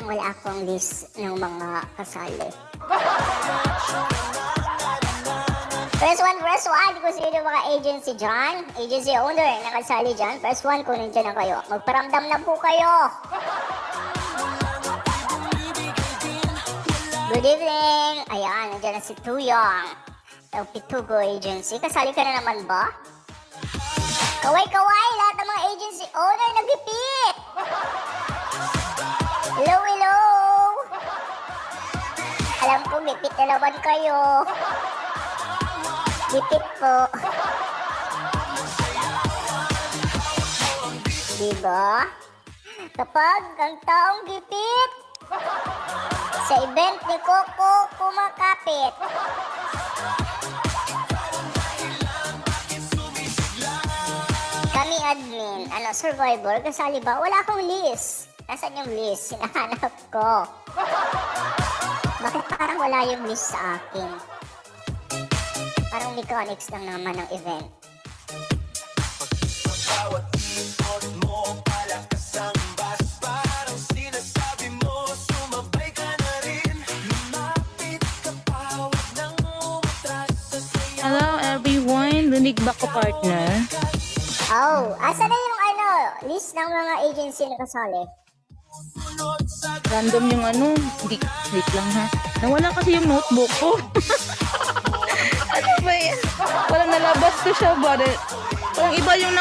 wala akong list ng mga kasali. Press 1, kung sino yung mga agency dyan, agency owner na kasali dyan, press 1 kung nandiyan na kayo. Magparamdam na po kayo. Good evening. Ayan, nandiyan na si Tuyong. Ang Pitugo Agency. Kasali ka na naman ba? Kaway-kaway, lahat ng mga agency owner nagipit. Hello, hello. Alam ko, gipit na naman kayo. Gipit po. Diba? Kapag ang taong gipit, sa event ni Coco kumakapit. Kami admin, survivor, kasali ba? Wala akong list. Nasaan yung list? Hinahanap ko. Bakit parang wala yung list sa akin? Parang mechanics lang naman ng event. Hello everyone, lunig ba ko partner? Oh, asa na yung list ng mga agency na kasali? Random yung hindi, wait lang ha. Nawala kasi yung notebook ko. Ano ba yan? Parang nalabas ko siya ba? Parang iba yung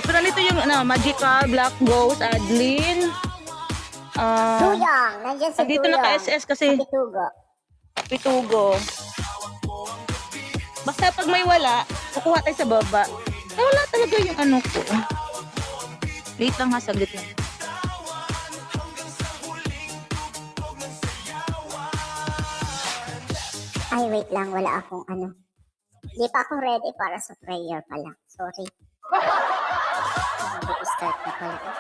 pero nito yung Magica, Black Ghost, Adlin. Tuyang, nandiyan si Tuyang. Dito naka-SS kasi. Pitugo. Basta pag may wala, kukuha tayo sa baba. Wala talaga yung ko. Wait lang ha, saglit lang. Ay, wait lang, wala akong Hindi pa ako ready para sa prayer pala. Sorry. Hindi ko start na pala.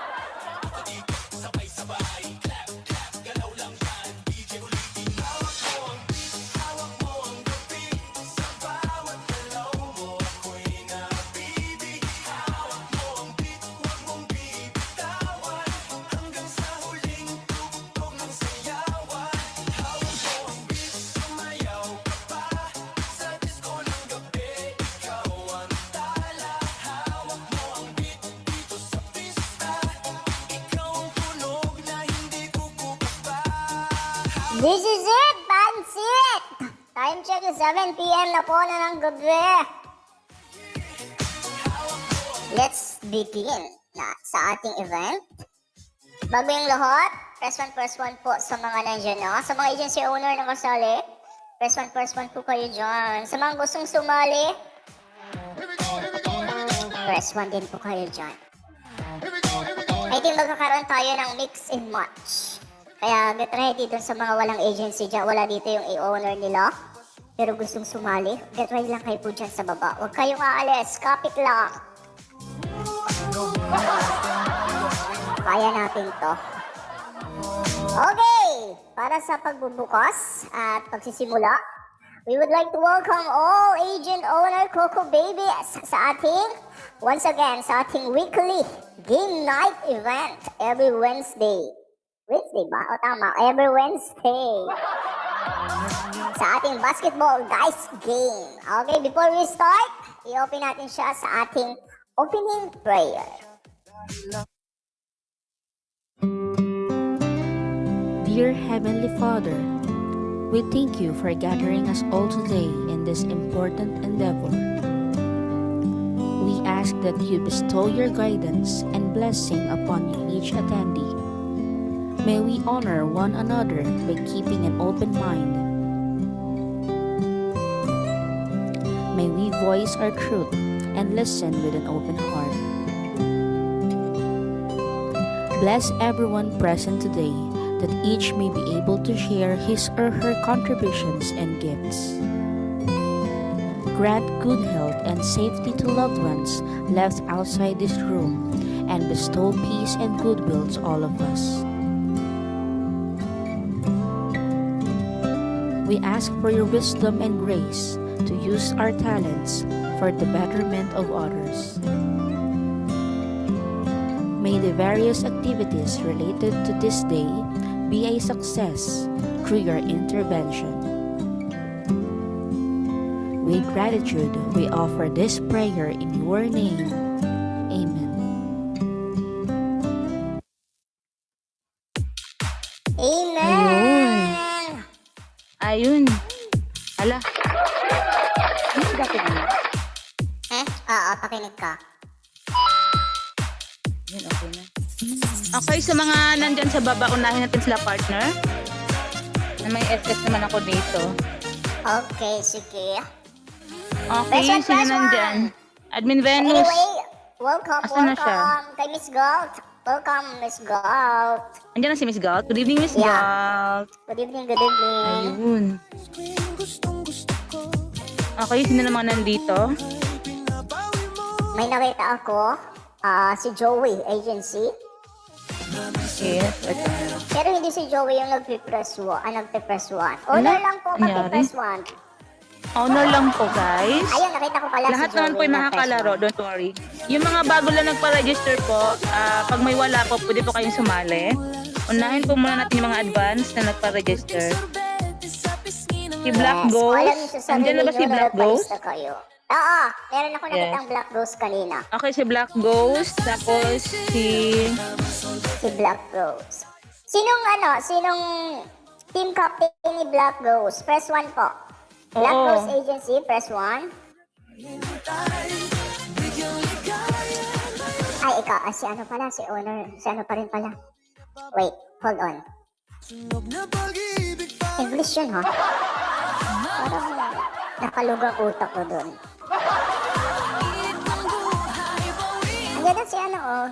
This is it! That's it! Time check is 7 p.m. na po na ng gabi. Let's begin sa ating event. Bago yung lahat, press 1 po sa mga nandiyan na. Sa mga agency owner na kasali, press 1 po kayo dyan. Sa mga gustong sumali, press 1 din po kayo dyan. I think magkakaroon tayo ng mix and match. Kaya get ready dun sa mga walang agency dyan. Wala dito yung owner nila. Pero gustong sumali. Get ready lang kayo po dyan sa baba. Huwag kayong aalis. Kapit lang. Kaya natin to. Okay! Para sa pagbubukas at pagsisimula, we would like to welcome all agent owner Coco Babies sa ating, once again, sa ating weekly game night event every Wednesday. Wednesday ba? O tama, every Wednesday. Sa ating basketball dice game. Okay, before we start, i-open natin siya sa ating opening prayer. Dear Heavenly Father, we thank you for gathering us all today in this important endeavor. We ask that you bestow your guidance and blessing upon each attendee. May we honor one another by keeping an open mind. May we voice our truth and listen with an open heart. Bless everyone present today, that each may be able to share his or her contributions and gifts. Grant good health and safety to loved ones left outside this room, and bestow peace and goodwill to all of us. We ask for your wisdom and grace to use our talents for the betterment of others. May the various activities related to this day be a success through your intervention. With gratitude, we offer this prayer in your name. Amen. Amen! Ayun. Ala. Ano ba ito na? Oo, pakinig ka. Yun, okay na. Okay, sa mga nandyan sa baba, unahin natin sila partner. Na may SS naman ako dito. Okay, sige. Okay, Press one, sino press nandyan? one. Admin Venus. Anyway, welcome, Asan na siya? welcome kay Miss Galt. Welcome, Miss Galt. Andyan na si Miss Galt. Good evening, Miss Yeah. Galt. Good evening, good evening. Ayun. Okay, sino naman nandito? May nakita ako, si Joey Agency. Yes. Ito. Pero hindi si Joey yung nagpipress one. Owner lang po Anyari? magpipress one. Honor lang po, guys. Ayun, nakita ko pala Lahat si Joey naman po yung na press makakalaro, one. don't worry. Yung mga bago lang nagpa-register po, pag may wala po, pwede po kayong sumali. Unahin po muna natin yung mga advance na nagpa-register. Si Black Yes, kung alam Ghost. niyo sa Andyan na ba sarili si niyo Black Ghost? nagpalista kayo. Oo, meron ako nakita Yes. ang Black Ghost kanina. Okay, si Black Ghost. Tapos si... Si Black Ghost. Sinong team captain ni Black Ghost? Press 1 po. Black Oo. Ghost Agency, press 1. Ay, ikaw, si ano pala, si owner, si ano pa rin pala. Wait, hold on. English yun, ha? Parang nakalugang utak ko dun. Andiyan na si ano, oh.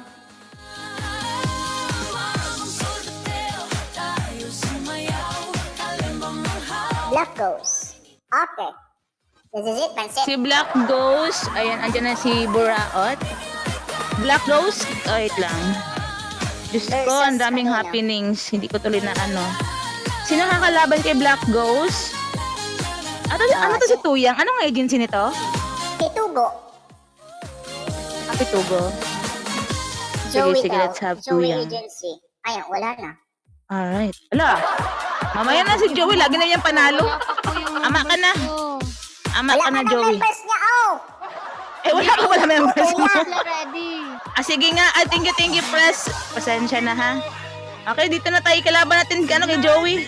Black Ghost. Okay. This is it, Pansit. Si Black Ghost. Ayan, andyan na si Buraot. Black Ghost. Oh, wait lang. Diyos ko, ang daming happenings. Hindi ko tuloy na ano. Sino kakalaban kay Black Ghost? Ano to si Tuyang? Anong agency nito? Kitugo. Kapitugo. Joey sige, daw. let's have Joey Tuyang. Agency. Ayan, wala na. Alright. Ala. Mamaya na si Joey. Lagi na yung panalo. Ama ka na. Ama Wala ka ka na, na Joey. members niya, oh! Eh, wala members mo. Ready. Sige nga. Thank you, press. Pasensya na, ha? Okay, dito na tayo. Kalaban natin kay Joey.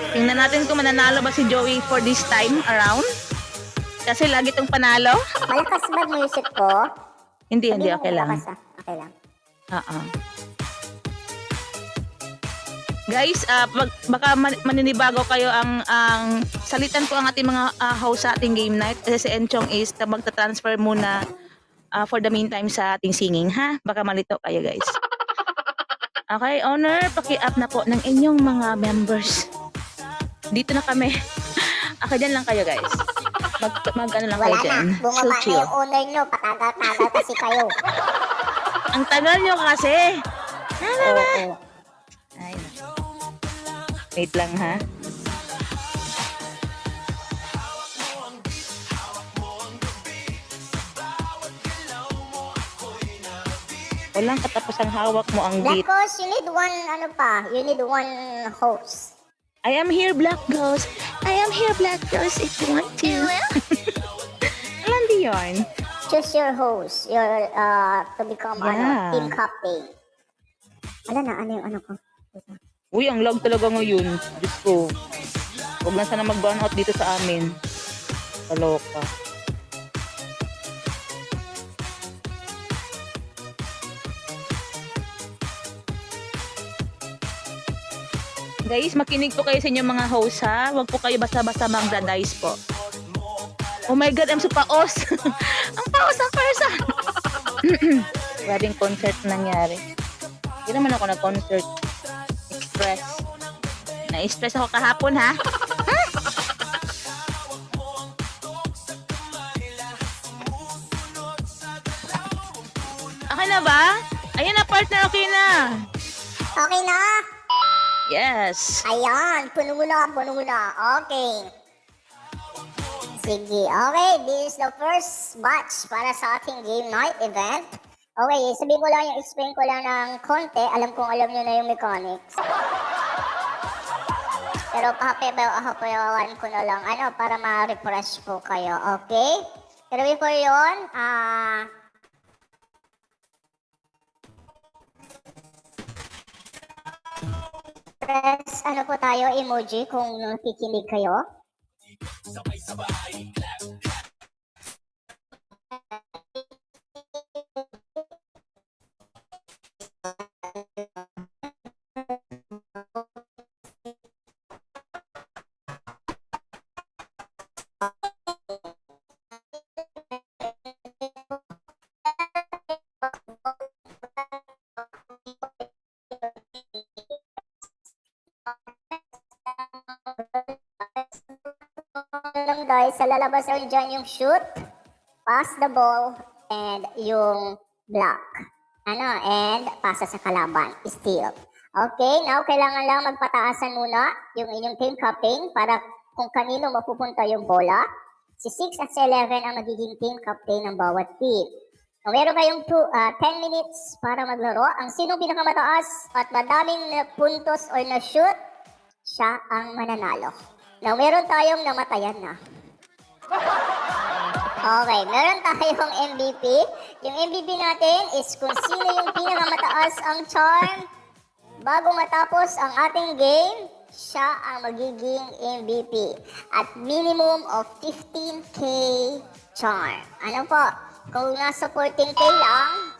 Tingnan natin kung mananalo ba si Joey for this time around. Kasi lagi tong panalo. Malakas ba music ko? Hindi, Sabi mo okay lang. malakas, ah. Okay lang. Guys, baka maninibago kayo ang salitan ko ang ating mga host sa ating game night kasi si Enchong is magta-transfer muna for the meantime sa ating singing, ha? Baka malito kayo, guys. Okay, owner, paki-up na po ng inyong mga members. Dito na kami. Dyan lang kayo, guys. Ano lang kayo Wala dyan. na. Bumaba na Chill. yung owner nyo. Patagal-tagal kasi kayo. Ang tagal nyo kasi. Oo. Ay, wait lang, ha? Walang katapusang hawak mo ang beat. Black you need one, you need one host. I am here, Black Ghost. I am here, Black Ghost, if you want to. Alam di yun? Choose your host, to become, Yeah. team captain. Ano na, ano yung ano ko? Uy, ang lag talaga ngayon. Diyos ko. Huwag na sana mag-burn out dito sa amin. Kaloka. Guys, makinig po kayo sa inyong mga host, ha? Huwag po kayo basta-basta magda-dice po. Oh my God, I'm so paos. Ang paos ng person. Grabing concert nangyari. Hindi naman ako nag-concert. Express. Na-stress ako kahapon, ha? Okay na ba? Ayun na, partner. Okay na. Okay na? Yes. Ayan, puno na. Okay. Sige, okay. This is the first batch para sa ating game night event. Okay, sabihin ko lang explain ko lang ng konti. Alam nyo na yung mechanics. Pero pahapayawan ko na lang, para ma-refresh po kayo, okay? Pero before yun, press, po tayo, emoji kung nakikinig kayo. Lang guys, sa lalabas rin dyan yung shoot, pass the ball, and yung block. And pasa sa kalaban, steal. Okay, now kailangan lang magpataasan muna yung inyong team captain para kung kanino mapupunta yung bola. Si 6 at si 11 ang magiging team captain ng bawat team. Now, meron kayong 10 minutes para maglaro. Ang sinong pinakamataas at madaming puntos or na-shoot, siya ang mananalo. Now, meron tayong namatayan na. Okay, meron tayong MVP. Yung MVP natin is kung sino yung pinakamataas ang charm. Bago matapos ang ating game, siya ang magiging MVP. At minimum of 15k charm. Ano po? Kung nasa 14k lang,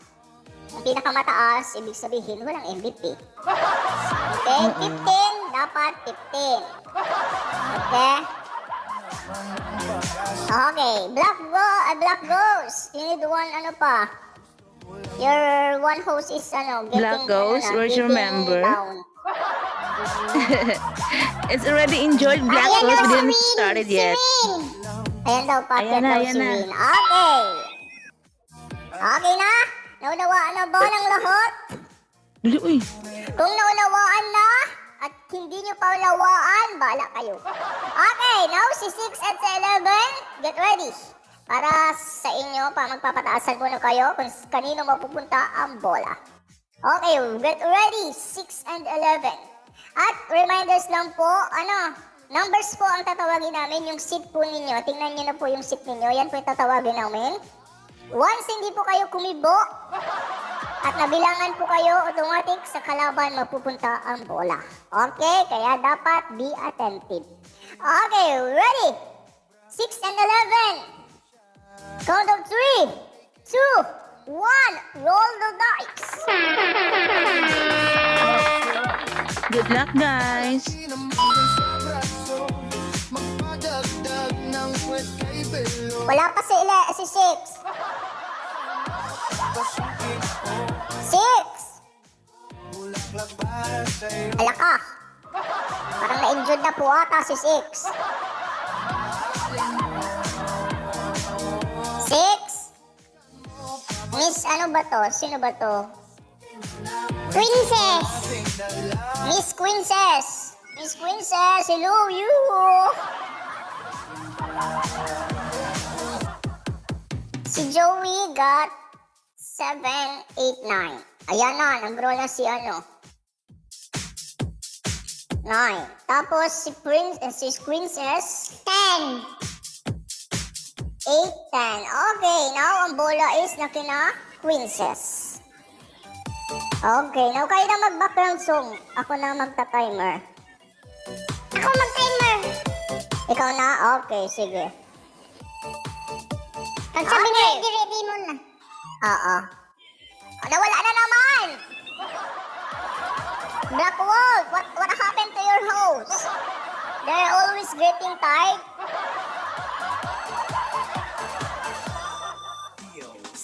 ang pinakamataas, ibig sabihin walang MVP. Okay, 15, dapat 15. Okay? Okay, black goes. You need one, Your one host is, getting, Black Ghost, where's your member? down. It's already enjoyed Black Ayan Ghost. daw, We didn't si Win! started yet. Ayan daw, packet Ayan na, daw ayan si na. Win. Okay. Okay na? Naunawaan na ba ng lahat? Dali, uy. Kung naunawaan na, at hindi nyo pa unawaan, bahala kayo. Okay, now si 6 at si 11, get ready. Para sa inyo, magpapataasan muna kayo kung kanino mapupunta ang bola. Okay, get ready, 6 and 11. At reminders lang po, numbers po ang tatawagin namin, yung seat po ninyo. Tingnan nyo na po yung seat ninyo, yan po yung tatawagin namin. Once hindi po kayo kumibo, at nabilangan po kayo, automatic sa kalaban mapupunta ang bola. Okay, kaya dapat be attentive. Okay, ready? 6 and 11. Count of 3, 2, 1. Roll the dice. Good luck, guys. Wala pa si 6. 6. Ala ka. Parang na-injured na po ata si 6. 6. Miss, ba to? Sino ba to? Princess. Miss Princess. Miss Princess, hello you. Si Joey got 7, 8, 9. Ayan na, nag-roll na si 9. Tapos si Princess, 10. 8, 10. Okay, now ang bola is na kina Princess. Okay, now kayo na mag-background song. Ako na magta-timer. Ako mag-timer. Ikaw na? Okay, sige. Pag sabi na, ready mo na. Oo. Nawala na naman! Black Wolf, what happened to your host? They're always getting tired.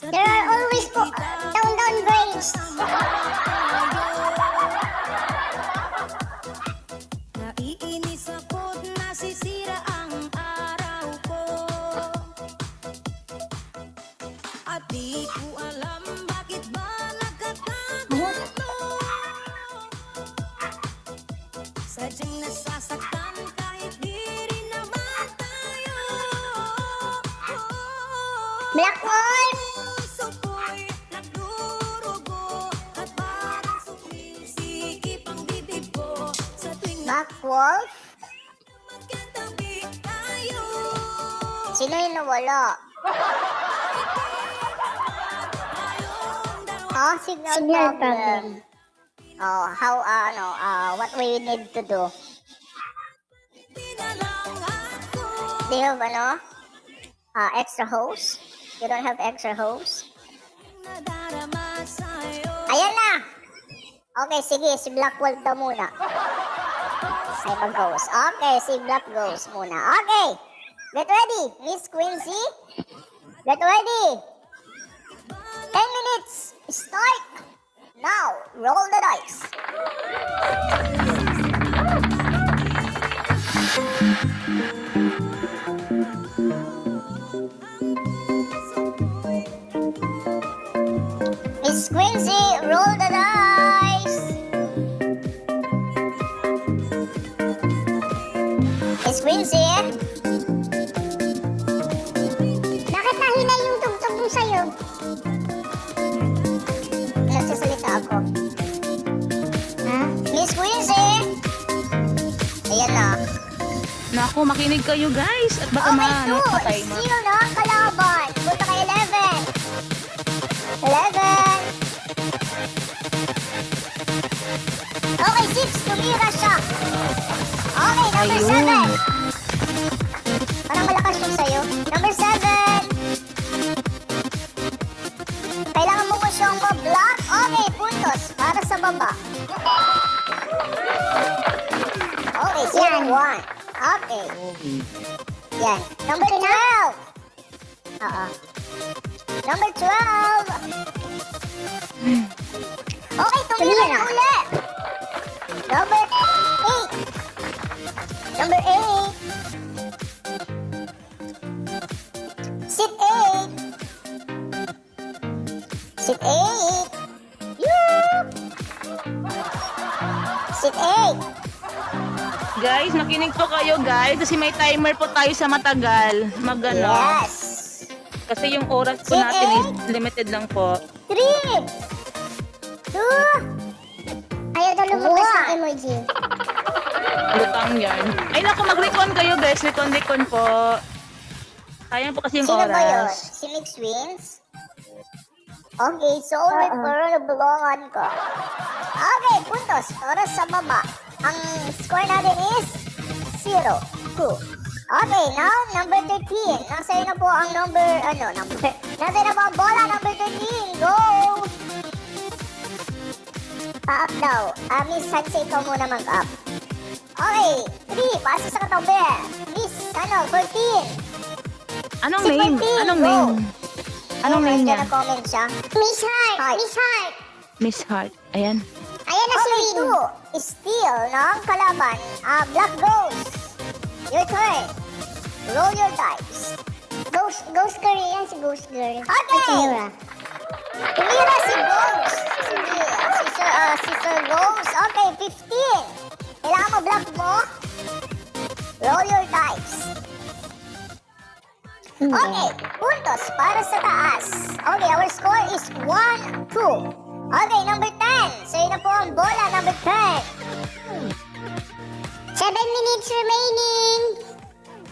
There are always down grades. Naiinis ako't nasisira ang araw ko. At di ko alam bakit ba nagkakaganto. Sadyang nasasaktan kahit di rin naman tayo. Black Wolf! Puso ko'y nagdurugo at parang sumisikip ang bibig ko sa tuwing Black Wolf? Sino yung nawala? Oh, signal problem. Oh, how, what we need to do? Do you have, extra hose? You don't have extra hose? nadarama sa'yo. Ayan na! Okay, sige, si Black Wolf daw muna. Ay, mag-ghost. Okay, si Black Ghost muna. Okay! Get ready, Miss Quincy. Get ready. 10 minutes. Start. Now, roll the dice. Miss Quincy, roll the dice. Miss Quincy? Bakit nahina yung tugtog mo sa'yo? Nagsasalita ako. Ha? Miss Quincy? Ayan na. Naku, makinig kayo guys. At baka Okay, two. patay mo. Sino na ang kalaban? Punta kay 11. 11. Okay, 6. Tumira siya. Okay, number Ayun. 7. Parang malakas yung sa'yo. Number 7. Kailangan mo ko siyang ma-block. Okay, puntos. Para sa baba. Okay, 0-1. Okay. Yan. Number 12. Number 12. Okay, tumira na uli. Number 8. Number 8. Sit 8. Sit 8. Sit 8. Guys, makinig po kayo guys. Kasi may timer po tayo sa matagal. Magano. Yes. Kasi yung oras po natin is limited lang po. 3. 2. Ayaw daw lumabas ng emoji. Lutang yan. Ay naku, mag-recon kayo guys. Recon po. Sayang po kasi yung Sino ba yun? oras. Si Mix Wins? Okay, so may pero bulungan ko. Okay, puntos. Oras sa baba. Ang score natin is 0, 2. Okay, now number 13. Nasa'yo na po ang number. Nasa'yo na po ang bola, number 13. Go! Pa-up daw. Miss Hansi, ikaw muna mag-up. Okay, 3. Pasa sa katabi. Miss, 14. Anong Si name? Martin, Anong go. name? Anong name niya? Nag-comment siya. Miss Heart. Miss Heart. Miss Heart. Ayan. Ayan na si Win. Steal ng kalaban. Black Ghost. Your turn. Roll your dice. Ghost girl yan si Ghost girl. Okay. Tumira si Ghost. Si Sir Ghost. Okay, 15. Kailangan mo block mo. Roll your dice. Okay, puntos para sa taas. Okay, our score is 1-2. Okay, number 10. Sa'yo na po ang bola, number 10. 7 minutes remaining.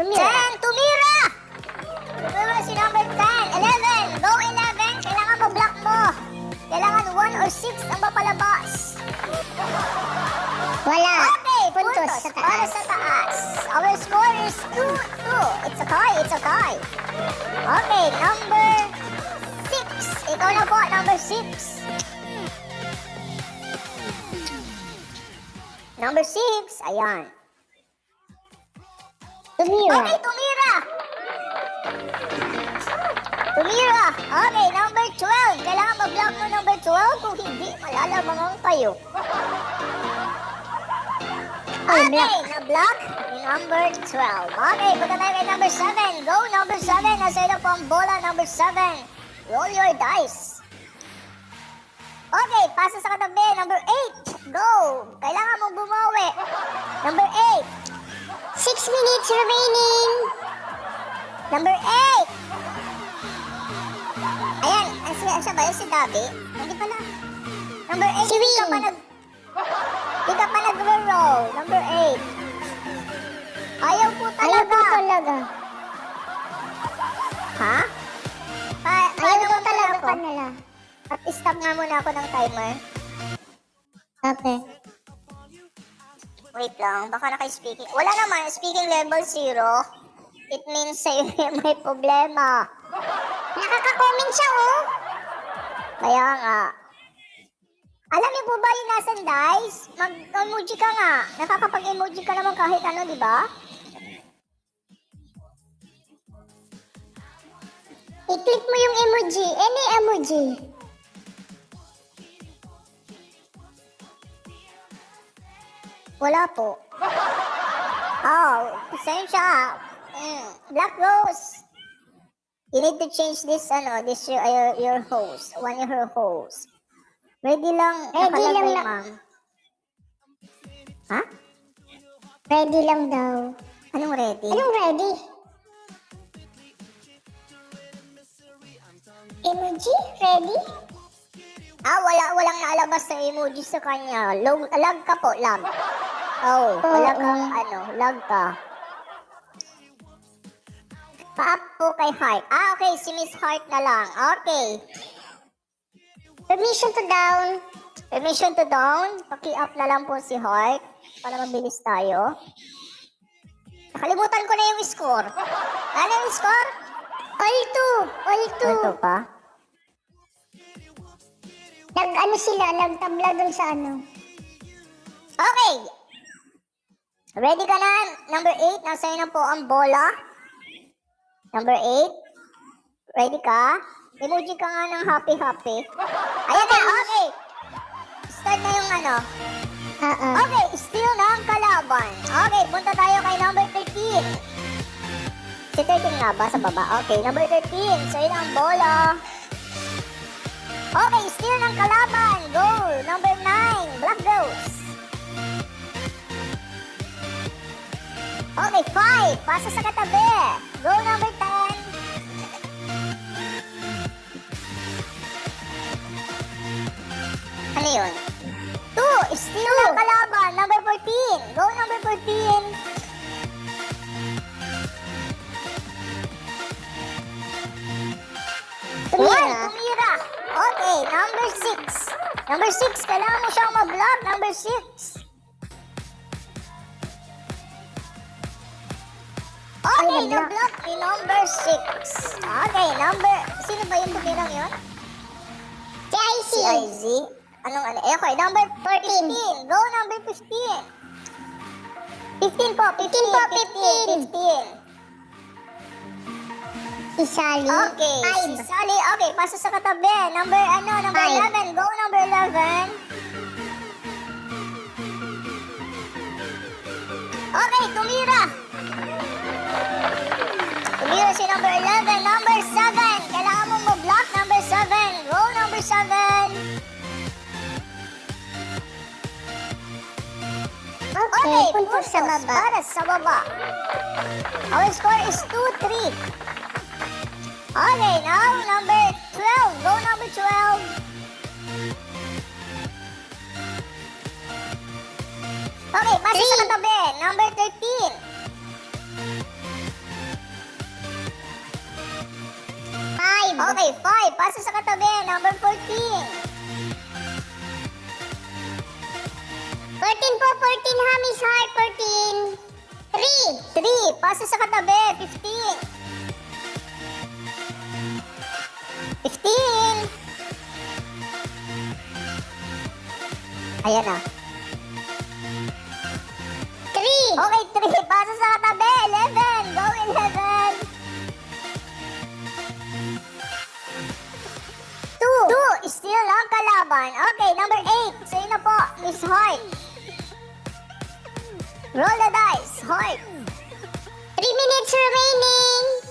10, tumira! Tumira si number 10. 11, go 11. Kailangan mo block mo. Kailangan 1 or 6 ang mapalabas. Wala. Okay, puntos para sa taas. Our score is 2-2. It's a tie, it's a tie. Okay, number 6. Ikaw na po, number 6. Number 6, ayan. Tumira. Okay, tumira. Tumira. Okay, number 12. Kailangan mag-block mo number 12. Kung hindi, malalamangan kayo. Okay, na-block number 12. Okay, punta tayo kay number 7. Go, number 7. Nasa ilo po ang bola, number 7. Roll your dice. Okay, pasa sa katabi. Number 8. Go. Kailangan mong bumawi. Number 8. 6 minutes remaining. Number 8. Ayan, siya ba yun si Dabi? Hindi pala. Number 8. Si Win. Hindi ka pa nag-roll. Number 8. Ayaw po talaga. ako. At stop nga muna ako ng timer. Okay. Wait lang, baka naka-speaking. Wala naman, speaking level 0. It means sa'yo may problema. Nakaka-comment siya, oh. Kaya nga. Alam niyo po ba yung nasan dice? Mag-emoji ka nga. Nakakapag-emoji ka naman kahit ano, di ba? I-click mo yung emoji. Any emoji. Wala po. Oh, same siya. Black Rose. You need to change this, your host. One of her hosts. Ready lang. Ready lang, ma'am. Ha? Ready lang daw. Anong ready? Anong ready? Emoji? Ready? Walang nalabas na emoji sa kanya. Lag ka po, lag. Oh, wala kang, lag ka. Pa-up po kay Heart. Okay, si Miss Heart na lang. Okay. Permission to down. Permission to down. Paki-up na lang po si Heart para mabilis tayo. Nakalimutan ko na yung score. Ano yung score? All 2. All 2 pa? Nagtabla dun sa Okay. Ready ka na? Number 8, nasa na po ang bola. Number 8. Ready ka? Emoji ka nga ng happy. Ayan na, okay. Start na yung Okay, still na ang kalaban. Okay, punta tayo kay number 13. Si 13 nga ba sa baba? Okay, number 13. So yun ang bola. Okay, still ng kalaban. Goal. Number 9. Black Ghost. Okay, 5. Pasa sa katabi. Goal number 10. Ano yun? 2. Still ng kalaban. Number 14. Goal number 14. Tumira. Okay, number 6. Number 6, kailangan mo siyang ma-block. Number 6. Okay, na-block ni number 6. Okay, sino ba yung tumirang yun? Si IZ. Okay, number 15. Go number 15. 15 po. 15. Si Sally. Okay, si Sally. Okay, pasa sa katabi. Number 11. Go number 11. Okay, tumira. Tumira si number 11. Number 7. Kailangan mo mag-block. Number 7. Go number 7. Okay, puntos para sa baba. Our score is 2-3. Okay, now number 12. Go number 12. Okay, pasa sa katabi. Number 13. 5. Okay, 5. Pasa sa katabi. Number 14. 14 po, 14 ha, Miss Heart, 14. 3. Pasa sa katabi. 15. 15. Ayan na. 3. Okay, 3. Pasa sa katabi. 11. Go 11. 2. Still ang kalaban. Okay, number 8. Sa'yo na po, Miss Heart. Roll the dice, Heart. 3 minutes remaining.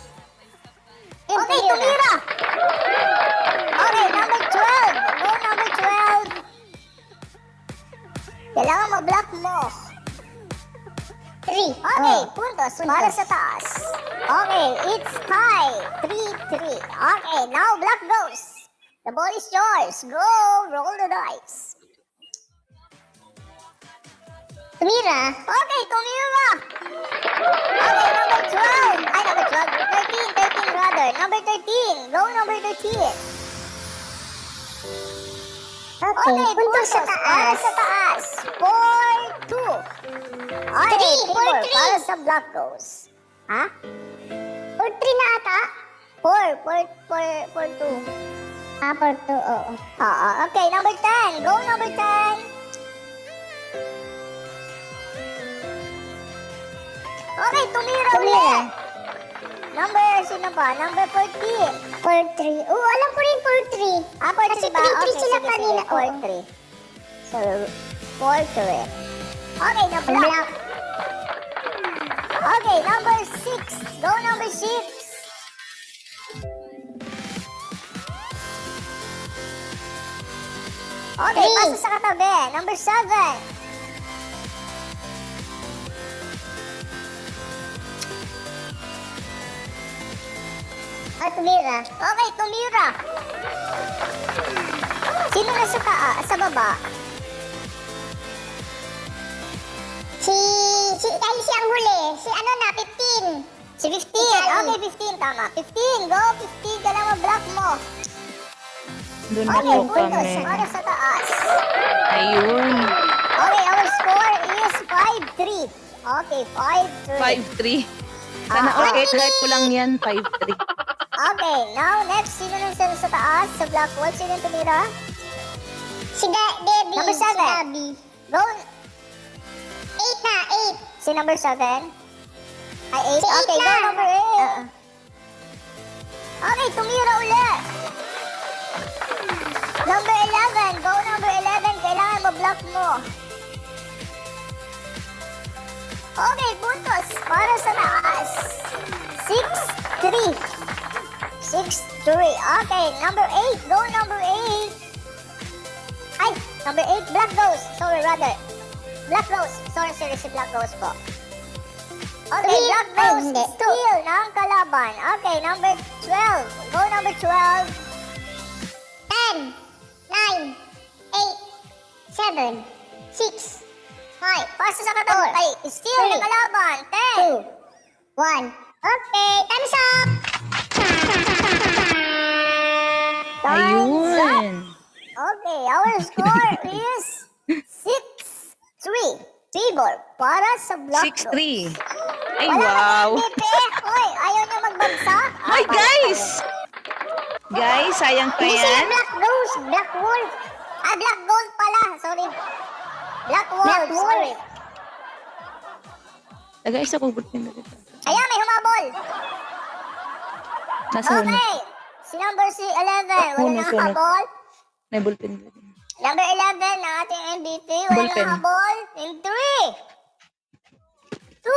Okay, tumira. Okay, number 12. Go number 12. Kailangan ma-block mo. 3. Okay, puntos para sa taas. Okay, it's tie. 3-3. Okay, now black goes. The ball is yours. Go, roll the dice. Tumira. Okay, tumira. Okay, number 12. Ay, number 12. 13 rather. Number 13. Go number 13. Okay, puntos sa taas. Sa taas. 4-2. Okay, 4-3. Para sa Black Ghost. Ha? 4-3 na ata? 4-2. 4-2, oo. Oo, okay, number 10. Go, number 10. Okay, tumira ulit. Number, sino ba? Number 14. 4-3. Oo, alam ko rin 4-3. Ah, 4-3 Kasi ba? 3-3 Okay, sila sige, kanina, sige, 4-3. So, 4-3. Okay, na black. Okay, number 6. Go, number 6. Okay, pasa sa katabi. Number 7. Tumira. Okay, tumira. Sino na sa sa baba? Tayo siyang huli. Si ano na, 15. Si 15. Okay, 15. Tama. 15. Go, 15. Kailangan block mo. Doon na Okay, po puntos. kami. Para sa taas. Ayun. Okay, our score is 5-3. Okay, 5-3. 5-3. Sana okay, try ko lang yan. 5-3. Okay, now next, sino nang sa taas, sa black wall? Sino yung tumira? Si Debbie. Number 7. Si Debbie. Go. 8 na, 8. Si number 7? Ay, 8? Si okay, go number 8. Okay, tumira ulit. Number 11. Go number 11. Kailangan mo-block mo. Okay, puntos. Para sa taas. 6-3. 6-3. Okay, number 8. Go number 8. Ay, number 8. Black Ghost. Sorry, rather. Black Ghost. Sorry, si Black Ghost po. Okay, Black Ghost. Steal ng kalaban. Okay, number 12. Go number 12. 10, 9, 8, 7, 6, 5. Pasa sa katabi. Ay, steal ng kalaban. 10, 2, 1. Okay, time's up! Time's up! Ayun. Okay, our score is 6-3. Favor para sa Black 6-3. Ay, Wala wow. ka MVP. Hoy, ayaw niya magbagsak. Hoy, guys! Guys, sayang pa Hindi sila yan. Black Ghost, Black Wolf. Ah, Black Gold pala. Sorry. Black Wolf, sorry. Guys, ako good pin na dito. Ayan, may humabol. Nasa una. Okay. Si number 11. Wala Una, nang sunod. habol. May bullpen dito. Number 11 ng ating MVP. Wala Ballpen. nang habol. In 3, 2,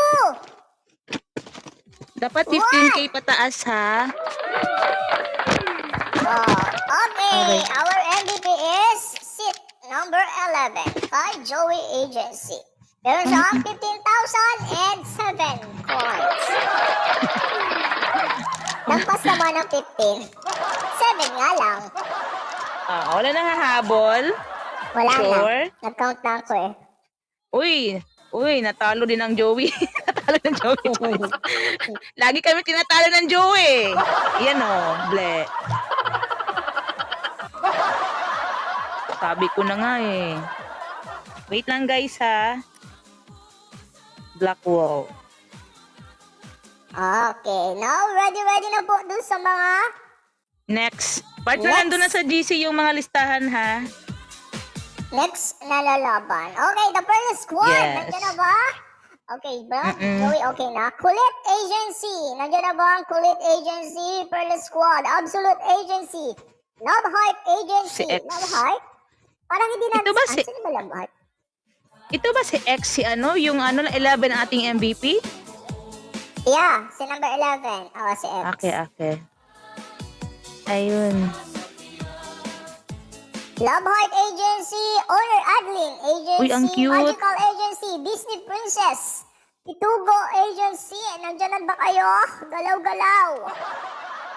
Dapat 15k pataas, ha? Okay, Okay. our MVP is Sid, number 11, kay Joey Agency. Meron siyang 15,007 coins. Nagpas naman ng 15. 7 nga lang. Wala nang hahabol. Wala Sure? na. Nag-count na ako eh. Uy, natalo din ang Joey. Natalo ng Joey. Lagi kami tinatalo ng Joey. Yan o, ble. Sabi ko na nga eh. Wait lang guys ha. Black Wall. Okay, now ready na po dun sa mga Next. Partner, Next. nandun na sa GC yung mga listahan ha. next na lalaban. Okay, the first squad. Yes. Nandiyan na ba? Okay, ba? Mm-mm. Joey, okay na. Kulit Agency. Nandiyan na ba ang Kulit Agency? Pearl Squad. Absolute Agency. Love Heart Agency. Si X. Love Heart? Parang hindi natin. Ito ba si- Sino ba Love Heart? Ito ba si X, si ano, yung ano, 11 ang ating MVP? Yeah, si number 11. Si X. Okay. Ayun. Love Heart Agency. Honor Adeline Agency. Uy, ang cute. Magical Agency. Disney Princess. Itugo Agency. Nandiyan na ba kayo? Galaw-galaw.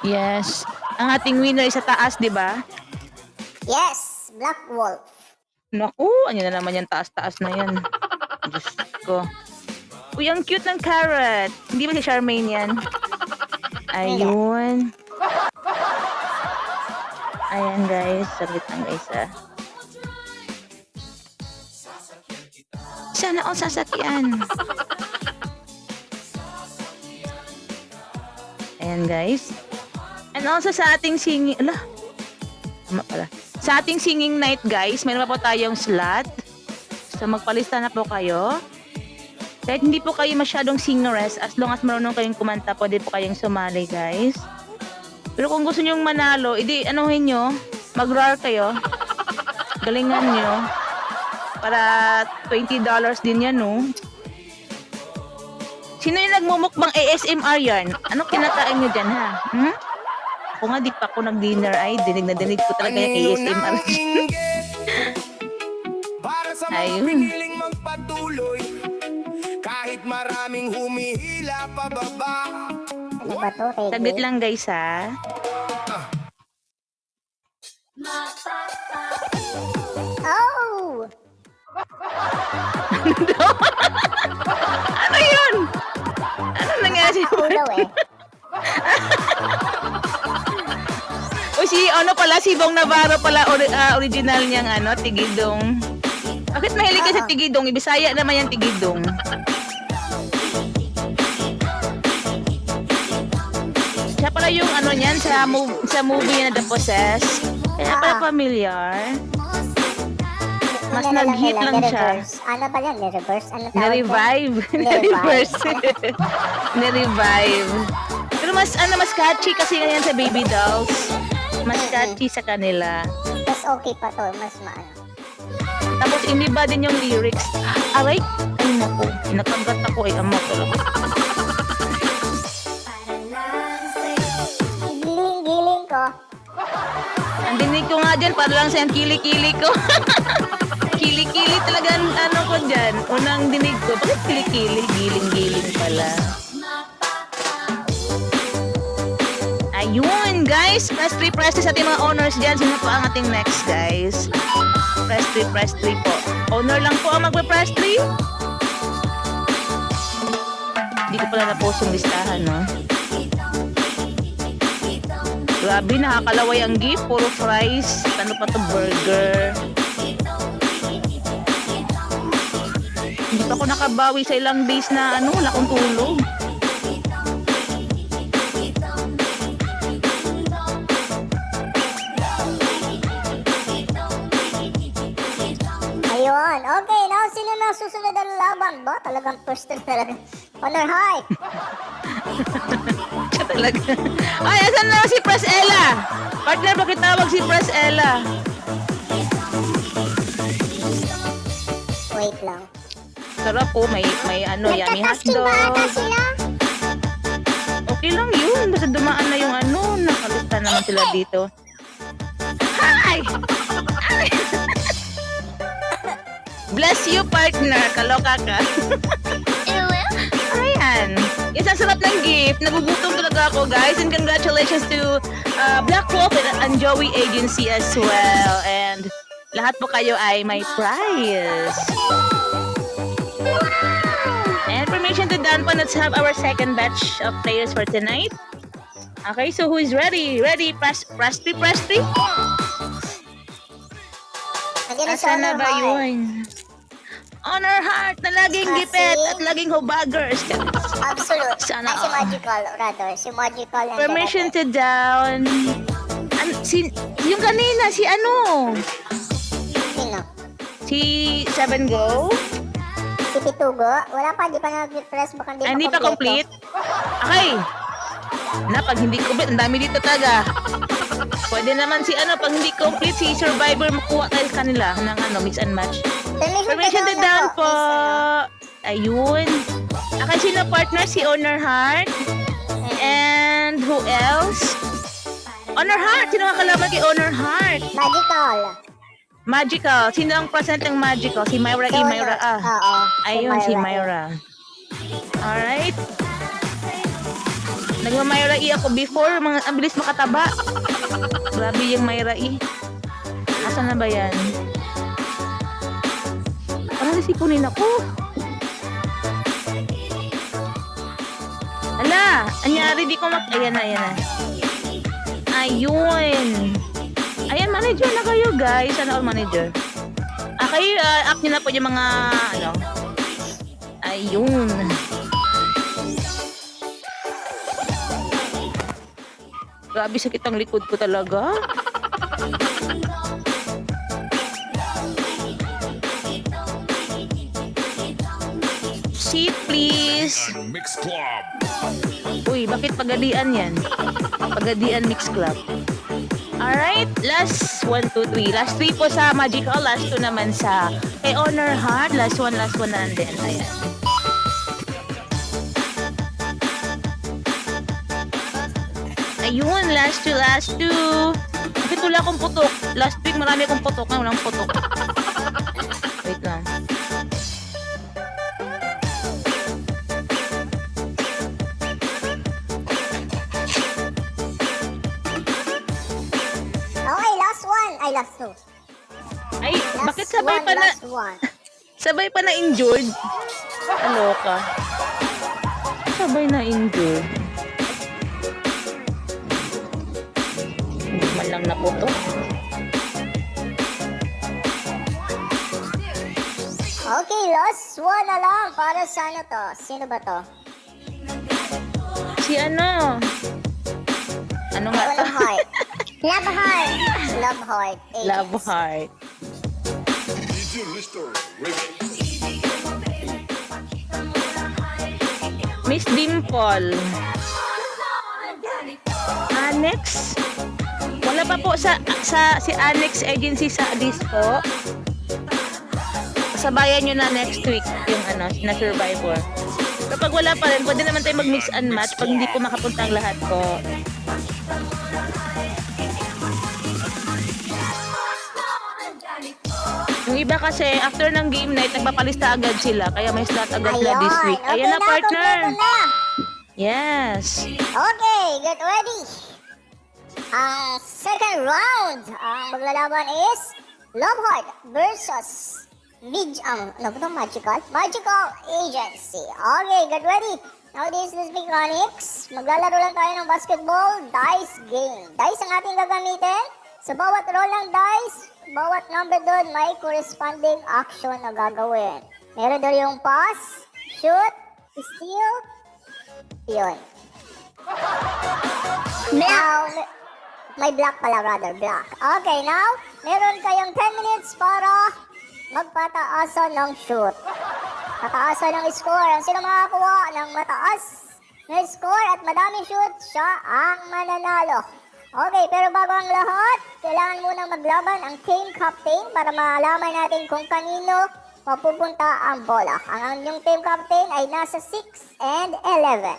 Yes. Ang ating winner ay sa taas, di ba? Yes, Black Wolf. Naku, ano na naman yan, taas-taas na yan. Diyos ko. Uy, ang cute ng carrot. Hindi ba si Charmaine yan? Ayun. Ayan guys, saglit lang guys Sana all sasakyan. Ayan guys. And also sa ating singing, tama pala. Sa ating singing night guys, mayroon pa po tayong slot. So magpalista na po kayo. Kahit hindi po kayo masyadong singeress, as long as marunong kayong kumanta, pwede po kayong sumali guys. Pero kung gusto nyong manalo, edi anuhin nyo, mag-roar kayo. Galingan nyo. Para $20 din yan, no? Sino yung nagmumukbang ASMR yan? Ano kinakain nyo dyan, ha? Ako nga, di pa ako nag-dinner. Ay, dinig na dinig ko talaga yung ASMR. Para sa Ayun. mga piniling magpatuloy, kahit maraming humihila pababa. Ano ba to, Reggie? Saglit lang, guys, ha? Oh! Ano yun? Ano nangyari? Ulo eh. O si, ano pala, si Bong Navarro pala, original niyang, tigidong. Bakit mahilig ka sa tigidong? Ibisaya naman yung tigidong. Siya pala yung, niyan, sa movie na The Possess. Kaya pala familiar. Mas Ano nag-hit nila, lang siya. ni-reverse. Ano ba yan? Ni-reverse? Ano tawag Na-revive. yan? Na-reverse. Na-revive. Pero mas catchy kasi ngayon sa Baby Dolls. Mas catchy sa kanila. Mas okay pa to. Mas maano. Tapos hindi ba din yung lyrics? Aray, ay naku. Nakagat ako ay ama ko lang. Giling-giling ko. Ang dinig ko nga dyan, para lang sa yung kili-kili ko. Kili-kili talaga ang ko dyan. Unang dinig ko. Bakit kili-kili? Giling-giling pala. Ayun, guys. Press 3 sa ating mga owners dyan. Sino po ang ating next, guys? Press 3 po. Owner lang po ang magpa-press 3. Hindi ko pala na-post yung listahan, no? Grabe, nakakalaway ang gift. Puro fries. Ano pa to? Burger. Hindi pa ako nakabawi sa ilang days na wala akong tulog. Ayun. Okay, now sino na susunod ang laban ba? Talagang first na talaga. Honor Heart. Siya talaga. Ay, asan na si Press Ella? Partner, bakit tawag si Press Ella? Wait lang. Sarap po, may yummy Nagka-casting ba ata hotdog. sila? Okay lang yun. Basta dumaan na yung nakalista naman sila dito. Hi! Hi! Bless you, partner. Kaloka ka. Ayan. Yes, ang sarap ng gift. Nagugutom talaga ako, guys. And congratulations to Black Wolf and Joey Agency as well. And lahat po kayo ay may prize. And permission to done po, let's have our second batch of players for tonight. Okay, so who is ready? Ready? Press 3. Nandiyan na si Asa na Honor ba Heart. yun? Honor Heart na laging gipet at laging hubaggers. Absolute. Sana Ay, si all. Magical, rather. Si Magical and Permission to down. Yung kanina, si Sino? Si 7 Go? Si Pitugo? Wala pa, di pa nag-press. Baka Ay, hindi pa complete? Okay. Pag hindi complete, ang dami dito talaga. Pwede naman si pag hindi complete, si Survivor, makuha tayo kanila ng mix and match. Permission to down po. Ayun. Okay, sino partner? Si Honor Heart. And who else? Honor Heart. Sino kakalaban kay Honor Heart? Magical. Magical. Sino ang present ng Magical? Si Myra E. Myra A. Oo. Ayun, si Myra. Alright. Nagma-Myra E ako before. Ang bilis makataba. Grabe yung Myra E. Asan na ba yan? Parang nasipunin ako. Ala, anyari di ko Ayan na. Ayun. Ayan, manager na kayo, guys. Sana all manager. Kayo, act nyo na po yung mga, ano. Ayun. Grabe, sakit ang likod ko talaga. Seat, please. Mix Club. Uy, bakit pagadian yan? Pagadian Mix Club. Alright, last 1, 2, 3. Last 3 po sa Magical, last 2 naman sa kay Honor Heart. Last one na din. Ayan. Ayun, last 2. Bakit wala akong putok? Last week marami akong putok, ngayon walang putok. Wait lang. Okay, last one. Ay, last two. Ay, Last bakit sabay one, pa na last one. sabay pa na injured? Aloka. Sabay na injured. Hindi man lang naputok. Okay, last one na lang para sa ano to? Sino ba to? Si ano? Ano nga to? Love Heart. Love Heart. Love Heart. Love Heart. Miss Dimple. Annex? Wala pa po sa si Annex Agency sa disco. Sabayan nyo na next week yung ano, na Survivor. Kapag wala pa rin, pwede naman tayo mag-mix and match pag hindi ko makapunta ang lahat ko. Yung iba kasi, after ng game night, nagpapalista agad sila. Kaya may slot agad sila this week. Okay Ayan na, partner. kompleto na. Yes. Okay, get ready. Ang second round, ang maglalaban is Love Heart versus Magical Agency. Okay, get ready. Now this is mechanics. Maglalaro lang tayo ng basketball dice game. Dice ang ating gagamitin. Sa bawat roll ng dice, bawat number doon may corresponding action na gagawin. Meron doon yung pass, shoot, steal, yun. Now, may black pala rather, black. Okay, now, meron kayong 10 minutes para magpataasan ng shoot. Pataasan ng score. Ang sino makakuha ng mataas na score at madaming shoot, siya ang mananalo. Okay, pero bago ang lahat, kailangan munang maglaban ang team captain para malaman natin kung kanino mapupunta ang bola. Ang inyong team captain ay nasa 6 and 11.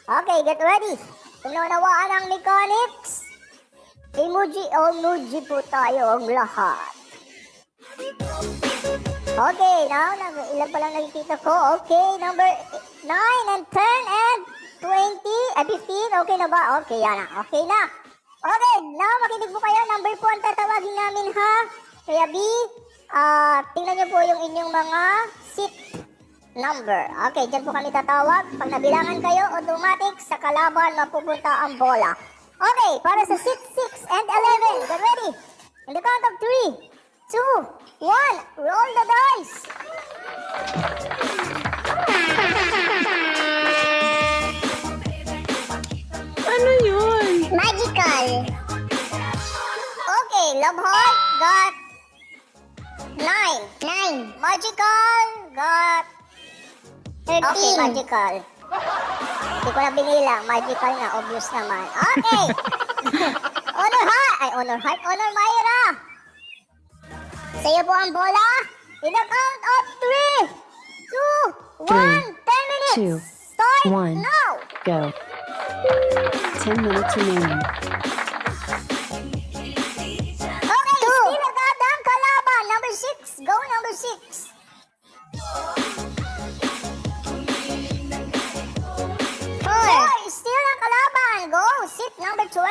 Okay, get ready. Kung naunawaan ang mechanics, emoji po tayo ang lahat. Okay, now, ilan pa lang nakikita ko. Okay, number 9 and 10 and 20, 15. Okay na ba? Okay, yan na. Okay na. Okay, now, makinig po kayo. Number po ang tatawagin namin, ha? Kaya B, tingnan niyo po yung inyong mga seat number. Okay, dyan po kami tatawag. Pag nabilangan kayo, automatic sa kalaban mapupunta ang bola. Okay, para sa seat 6 and 11. Get ready. In the count of 3, 2, 1, roll the dice. Ano yun? Magical. Okay, Love Heart got 9. Magical got 13. Okay, Magical. Hindi ko na binilang. Magical na, obvious naman. Okay. Honor Myra. Sa'yo po ang bola. In the count of 3, 2, 1, 10 minutes. Start 1. now. Go. 10 minutes remaining. Okay, still agad ang kalaban. Number 6. Go, number 6. Four, still ang kalaban. Go, sit number 12.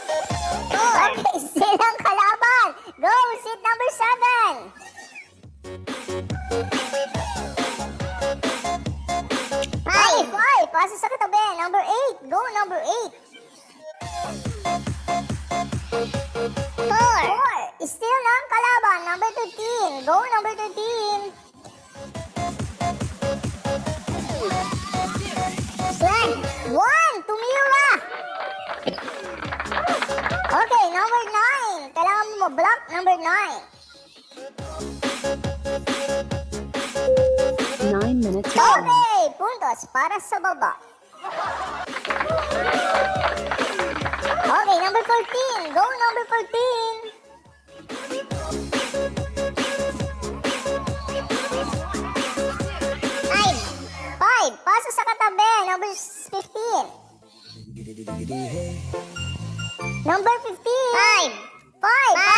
Okay, still ang kalaban. Go, sit number 7. Five, pasa sa katabi. Number 8. Go, number 8. 4. Still ng kalaban. Number 13. Go, number 13. Slan. 1. Tumira. Okay, number 9. Kailangan mo ma-block number 9. 9 minutes remaining. Okay, puntos para sa baba. Okay, number 14. Go, number 14. 5. Paso sa katabi. Number 15. Number 15. 5.